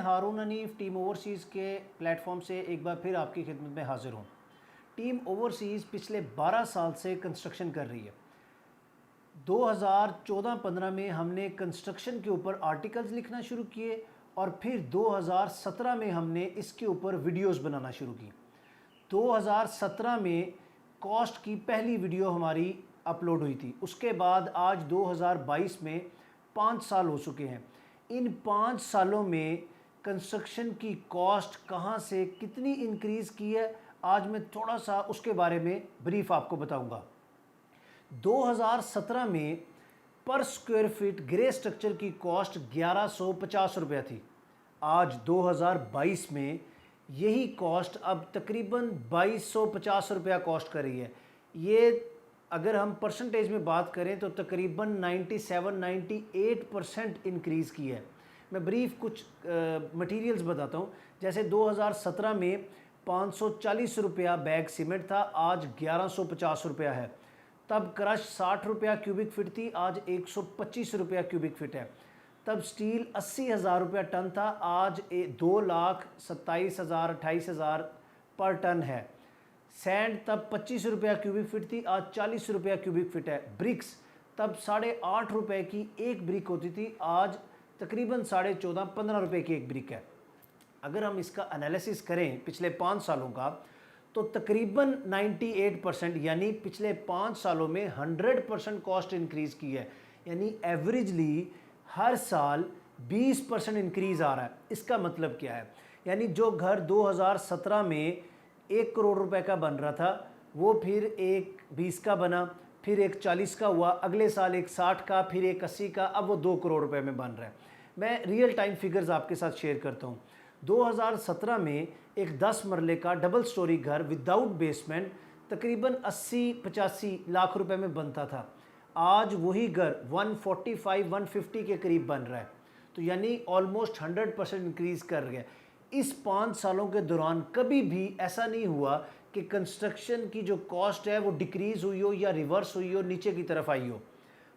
हारून Hanif team overseas के platform से एक बार फिर आपकी खिदमत में हाजिर हूँ। टीम ओवरसीज़ पिछले 12 साल से कंस्ट्रक्शन कर रही है। 2014-15 में हमने कंस्ट्रक्शन के ऊपर आर्टिकल्स लिखना शुरू किए और फिर 2017 में हमने इसके ऊपर वीडियोस बनाना शुरू की। 2017 में कॉस्ट की पहली वीडियो हमारी अपलोड हुई थी। उसके बाद आज 2022 में 5 साल हो चुके हैं। इन 5 सालों में कंस्ट्रक्शन की कॉस्ट कहां से कितनी इंक्रीज़ की है, आज मैं थोड़ा सा उसके बारे में ब्रीफ आपको बताऊंगा। 2017 में पर स्क्वायर फीट ग्रे स्ट्रक्चर की कॉस्ट 1150 रुपया थी। आज 2022 में यही कॉस्ट अब तकरीबन 2250 रुपया कॉस्ट कर रही है। ये अगर हम परसेंटेज में बात करें तो तकरीबन 97-98% इंक्रीज़ की है। मैं ब्रीफ कुछ मटेरियल्स बताता हूँ। जैसे 2017 में 540 रुपया बैग सीमेंट था, आज 1150 रुपया है। तब क्रश 60 रुपया क्यूबिक फिट थी, आज 125 रुपया क्यूबिक फिट है। तब स्टील 80,000 रुपया टन था, आज 2,27,000 28,000 पर टन है। सैंड तब 25 रुपया क्यूबिक फिट थी, आज 40 रुपया क्यूबिक फिट है। ब्रिक्स तब 8.5 रुपये की एक ब्रिक होती थी, आज तकरीबन 14.5-15 रुपये की एक ब्रिक है। अगर हम इसका एनालिसिस करें पिछले 5 सालों का, तो तकरीबन 98% यानी पिछले 5 सालों में 100% कॉस्ट इंक्रीज़ की है। यानी एवरेजली हर साल 20% इंक्रीज़ आ रहा है। इसका मतलब क्या है? यानी जो घर 2017 में 1 करोड़ रुपए का बन रहा था, वो फिर एक 20 का बना, फिर एक 40 का हुआ, अगले साल एक 60 का, फिर एक 80 का, अब वो 2 करोड़ रुपए में बन रहा है। मैं रियल टाइम फिगर्स आपके साथ शेयर करता हूँ। 2017 में एक 10 मरले का डबल स्टोरी घर विदाउट बेसमेंट तकरीबन 80-85 लाख रुपए में बनता था। आज वही घर 145-150 के करीब बन रहा है। तो यानी ऑलमोस्ट 100% इंक्रीज़ कर गया। इस 5 सालों के दौरान कभी भी ऐसा नहीं हुआ कि कंस्ट्रक्शन की जो कॉस्ट है वो डिक्रीज़ हुई हो या रिवर्स हुई हो, नीचे की तरफ आई हो।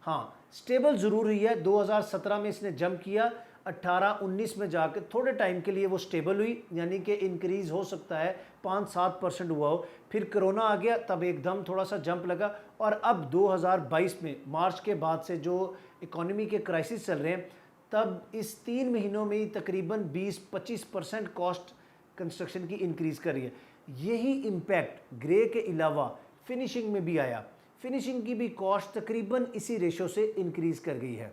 हाँ, स्टेबल ज़रूर हुई है। 2017 में इसने जंप किया, 18-19 में जाकर थोड़े टाइम के लिए वो स्टेबल हुई, यानी कि इंक्रीज़ हो सकता है 5-7% हुआ हो। फिर कोरोना आ गया, तब एकदम थोड़ा सा जंप लगा, और अब 2022 में मार्च के बाद से जो इकोनॉमी के क्राइसिस चल रहे हैं, तब इस 3 महीनों में ही तकरीबन 20-25% कॉस्ट कंस्ट्रक्शन की इंक्रीज़ कर रही है। यही इम्पैक्ट ग्रे के अलावा फिनिशिंग में भी आया। फिनिशिंग की भी कॉस्ट तकरीबन इसी रेशो से इंक्रीज़ कर गई है।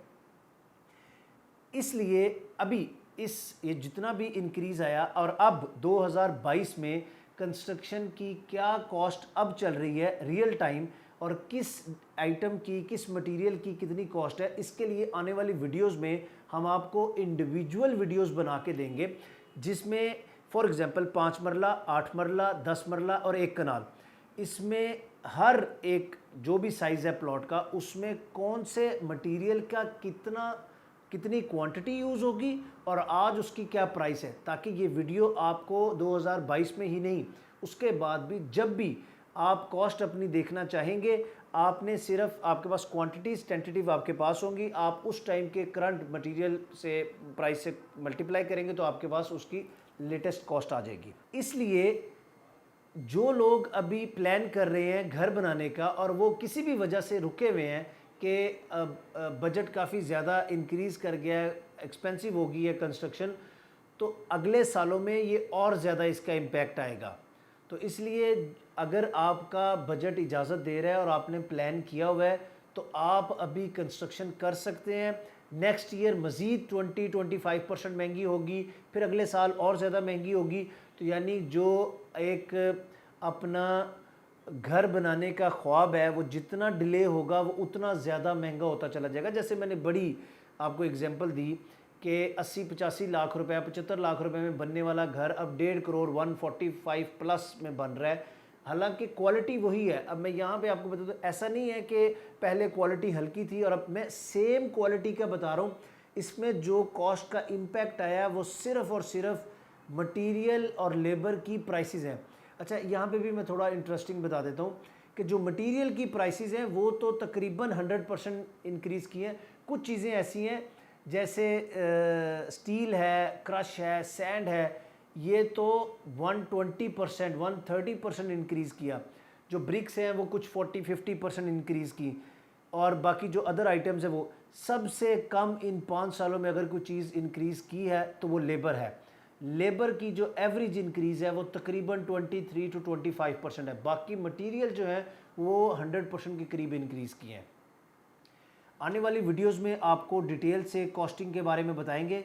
इसलिए अभी ये जितना भी इंक्रीज़ आया, और अब 2022 में कंस्ट्रक्शन की क्या कॉस्ट अब चल रही है रियल टाइम, और किस आइटम की, किस मटेरियल की कितनी कॉस्ट है, इसके लिए आने वाली वीडियोस में हम आपको इंडिविजुअल वीडियोस बना के देंगे, जिसमें फॉर एग्जांपल 5 मरला, 8 मरला, 10 मरला और 1 कनाल, इसमें हर एक जो भी साइज़ है प्लॉट का, उसमें कौन से मटेरियल का कितनी क्वांटिटी यूज़ होगी और आज उसकी क्या प्राइस है, ताकि ये वीडियो आपको 2022 में ही नहीं, उसके बाद भी जब भी आप कॉस्ट अपनी देखना चाहेंगे, आपने सिर्फ, आपके पास क्वांटिटीज़ टेंटेटिव आपके पास होंगी, आप उस टाइम के करंट मटेरियल से प्राइस से मल्टीप्लाई करेंगे तो आपके पास उसकी लेटेस्ट कॉस्ट आ जाएगी। इसलिए जो लोग अभी प्लान कर रहे हैं घर बनाने का और वो किसी भी वजह से रुके हुए हैं कि बजट काफ़ी ज़्यादा इंक्रीज़ कर गया है, एक्सपेंसिव हो गई है कंस्ट्रक्शन, तो अगले सालों में ये और ज़्यादा इसका इम्पैक्ट आएगा। तो इसलिए अगर आपका बजट इजाज़त दे रहा है और आपने प्लान किया हुआ है, तो आप अभी कंस्ट्रक्शन कर सकते हैं। नेक्स्ट ईयर मज़ीद 20-25% महंगी होगी, फिर अगले साल और ज़्यादा महंगी होगी। तो यानी जो एक अपना घर बनाने का ख्वाब है, वो जितना डिले होगा वो उतना ज़्यादा महंगा होता चला जाएगा। जैसे मैंने बड़ी आपको एग्जांपल दी कि 80-85 लाख रुपए, 75 लाख रुपए में बनने वाला घर अब 1.5 करोड़ 145 प्लस में बन रहा है। हालांकि क्वालिटी वही है। अब मैं यहाँ पे आपको बता दूँ, ऐसा नहीं है कि पहले क्वालिटी हल्की थी और अब मैं सेम क्वालिटी का बता रहा हूँ। इसमें जो कॉस्ट का इम्पैक्ट आया वो सिर्फ़ और सिर्फ मटीरियल और लेबर की प्राइसेस हैं। अच्छा, यहाँ पे भी मैं थोड़ा इंटरेस्टिंग बता देता हूँ कि जो मटेरियल की प्राइसेस हैं वो तो तकरीबन 100% इंक्रीज़ की हैं। कुछ चीज़ें ऐसी हैं जैसे स्टील है, क्रश है, सैंड है, ये तो 120%, 130% इंक्रीज़ किया। जो ब्रिक्स हैं वो कुछ 40-50% इंक्रीज़ की, और बाकी जो अदर आइटम्स है वो सबसे कम इन 5 सालों में अगर कोई चीज़ इंक्रीज़ की है तो वो लेबर है। लेबर की जो एवरेज इंक्रीज़ है वो तकरीबन 23 to 25% है। बाकी मटेरियल जो है वो 100% के करीब इंक्रीज़ किए हैं। आने वाली वीडियोस में आपको डिटेल से कॉस्टिंग के बारे में बताएंगे।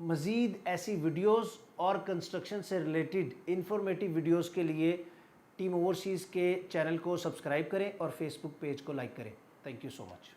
मज़ीद ऐसी वीडियोस और कंस्ट्रक्शन से रिलेटेड इंफॉर्मेटिव वीडियोस के लिए टीम ओवरसीज़ के चैनल को सब्सक्राइब करें और फेसबुक पेज को लाइक करें। Thank you so much.